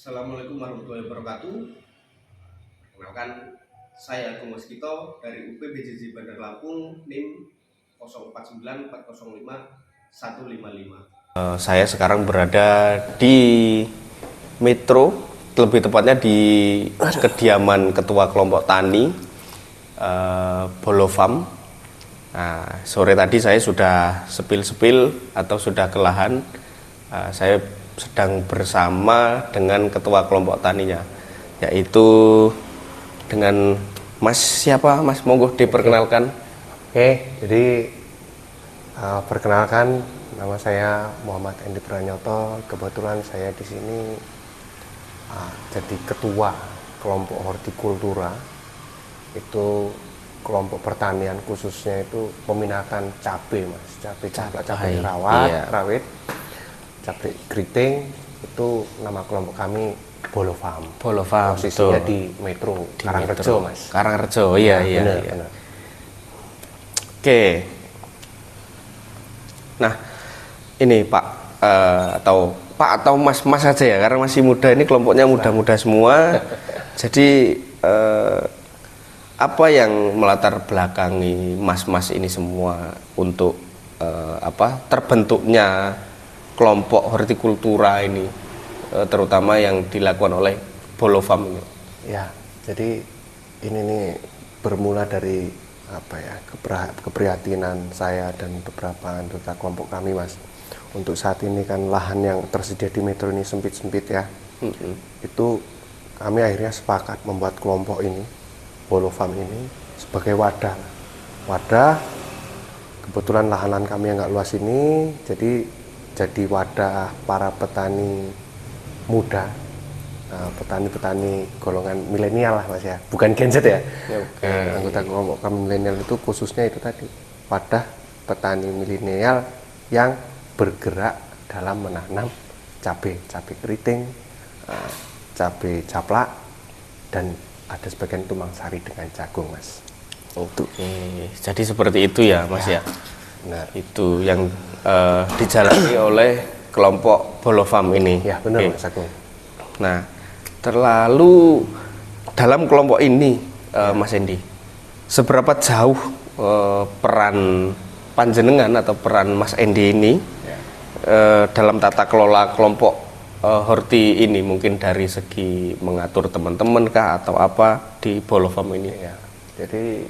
Assalamualaikum warahmatullahi wabarakatuh. Perkenalkan, saya Agung Waskito dari UPBJJ Bandar Lampung, NIM 049405 155. Saya sekarang berada di Metro, lebih tepatnya di kediaman Ketua Kelompok Tani Bolofam. Nah, sore tadi saya sudah sepil-sepil atau sudah ke lahan. Saya sedang bersama dengan ketua kelompok taninya, yaitu dengan Mas siapa? Mas, monggo diperkenalkan. Oke, jadi perkenalkan, nama saya Muhammad Endi Pranyoto. Kebetulan saya di sini jadi ketua kelompok hortikultura. Itu kelompok pertanian, khususnya itu peminatan cabai, Mas. Cabai rawit, cabai keriting. Itu nama kelompok kami Bolofam. Posisinya betul. Di Metro Karangrejo, Mas. Karangrejo, iya. Benar. Oke. Nah, ini Pak atau Mas saja ya, karena masih muda, ini kelompoknya muda-muda semua. Jadi apa yang melatar belakangi mas-mas ini semua untuk terbentuknya kelompok hortikultura ini, terutama yang dilakukan oleh Bolofam ini? Ya, jadi ini nih bermula dari keprihatinan saya dan beberapa anggota kelompok kami, Mas. Untuk saat ini kan lahan yang tersedia di Metro ini sempit-sempit ya. Itu kami akhirnya sepakat membuat kelompok ini, Bolofam ini, sebagai wadah. Kebetulan lahan kami yang nggak luas ini, jadi wadah para petani muda, petani-petani golongan milenial lah, Mas ya, bukan Gen Z ya. Anggota kelompok kami milenial itu khususnya itu tadi, wadah petani milenial yang bergerak dalam menanam cabai keriting, cabai caplak, dan ada sebagian tumpang sari dengan jagung, Mas. Oke, jadi seperti itu ya, Mas ya. Nah, itu yang dijalani oleh kelompok Bolofam ini. Ya, benar, Mas Agung. Nah, terlalu dalam kelompok ini, Mas Endi, seberapa jauh peran panjenengan atau peran Mas Endi ini dalam tata kelola kelompok horti ini, mungkin dari segi mengatur teman-teman kah atau apa di Bolofam ini? Ya, jadi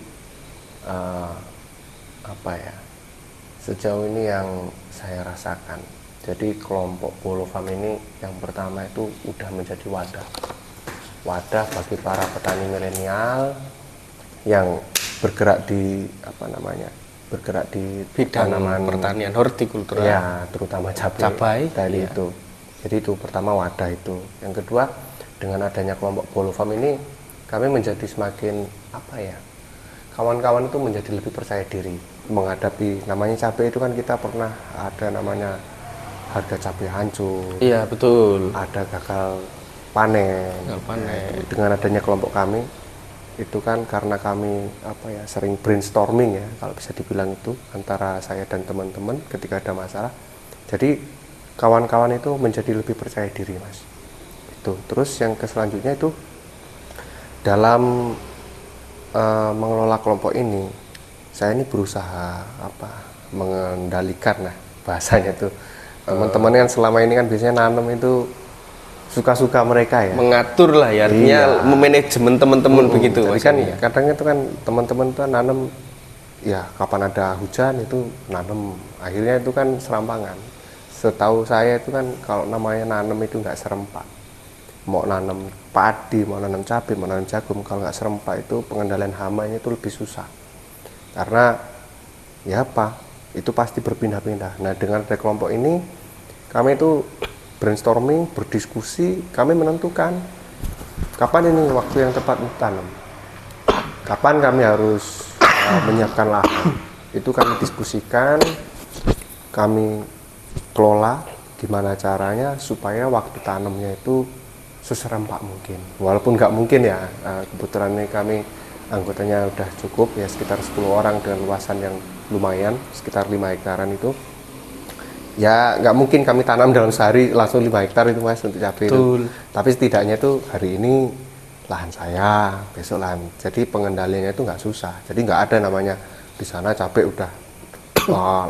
sejauh ini yang saya rasakan, jadi kelompok Bolofam ini yang pertama itu udah menjadi wadah bagi para petani milenial yang bergerak di bidang pertanian hortikultura, ya, terutama cabai tadi, ya. Itu jadi itu pertama wadah itu. Yang kedua, dengan adanya kelompok Bolofam ini kami menjadi semakin kawan-kawan itu menjadi lebih percaya diri menghadapi namanya cabai. Itu kan kita pernah ada namanya harga cabai hancur, iya betul, ada gagal panen. Dengan adanya kelompok kami itu kan karena kami sering brainstorming ya, kalau bisa dibilang itu, antara saya dan teman-teman ketika ada masalah. Jadi kawan-kawan itu menjadi lebih percaya diri, Mas. Itu. Terus yang selanjutnya itu dalam mengelola kelompok ini, saya ini berusaha mengendalikan bahasanya tuh. Teman-teman kan selama ini kan biasanya nanam itu suka-suka mereka ya. Mengatur lah ya, artinya memanajemen teman-teman begitu. Tapi kan kadang itu kan teman-teman tuh nanam ya kapan ada hujan itu nanam, akhirnya itu kan serampangan. Setahu saya itu kan kalau namanya nanam itu nggak serempak. Mau nanam padi, mau nanam cabai, mau nanam jagung, kalau nggak serempak itu pengendalian hamanya itu lebih susah. Karena itu pasti berpindah-pindah. Nah, dengan ada kelompok ini kami itu brainstorming, berdiskusi, kami menentukan kapan ini waktu yang tepat untuk tanam. Kapan kami harus menyiapkan lahan. Itu kami diskusikan, kami kelola gimana caranya supaya waktu tanamnya itu seserempak mungkin. Walaupun nggak mungkin ya, kebetulan ini kami anggotanya udah cukup ya, sekitar 10 orang dengan luasan yang lumayan, sekitar 5 hektaran itu. ya nggak mungkin kami tanam dalam sehari langsung 5 hektar itu mas untuk cabai itu. Betul. Tapi setidaknya itu hari ini lahan saya, besok lahan. Jadi pengendaliannya itu nggak susah. Jadi nggak ada namanya di sana cabai udah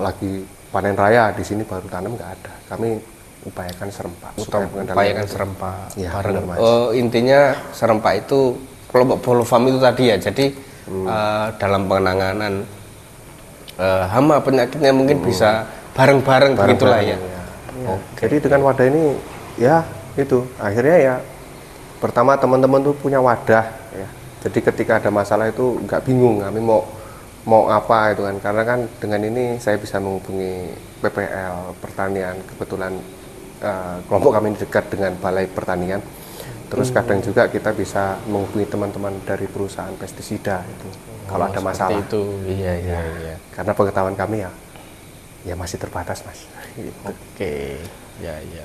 lagi panen raya, di sini baru tanam, nggak ada. Kami upayakan serempak. supaya pengendaliannya Upayakan itu- serempak Ya, bareng. benar, Mas. Intinya serempak itu kelompok Polofam itu tadi ya. Jadi dalam penanganan hama penyakitnya mungkin bisa bareng-bareng begitulah ya. Ya. Jadi dengan wadah ini ya itu akhirnya ya pertama teman-teman tuh punya wadah ya. Jadi ketika ada masalah itu nggak bingung kami mau apa itu kan, karena kan dengan ini saya bisa menghubungi PPL pertanian, kebetulan kelompok kami ini dekat dengan balai pertanian. Terus kadang juga kita bisa menghubungi teman-teman dari perusahaan pestisida itu kalau ada masalah. Seperti itu. Iya. Karena pengetahuan kami ya masih terbatas mas. Gitu. Oke. Ya.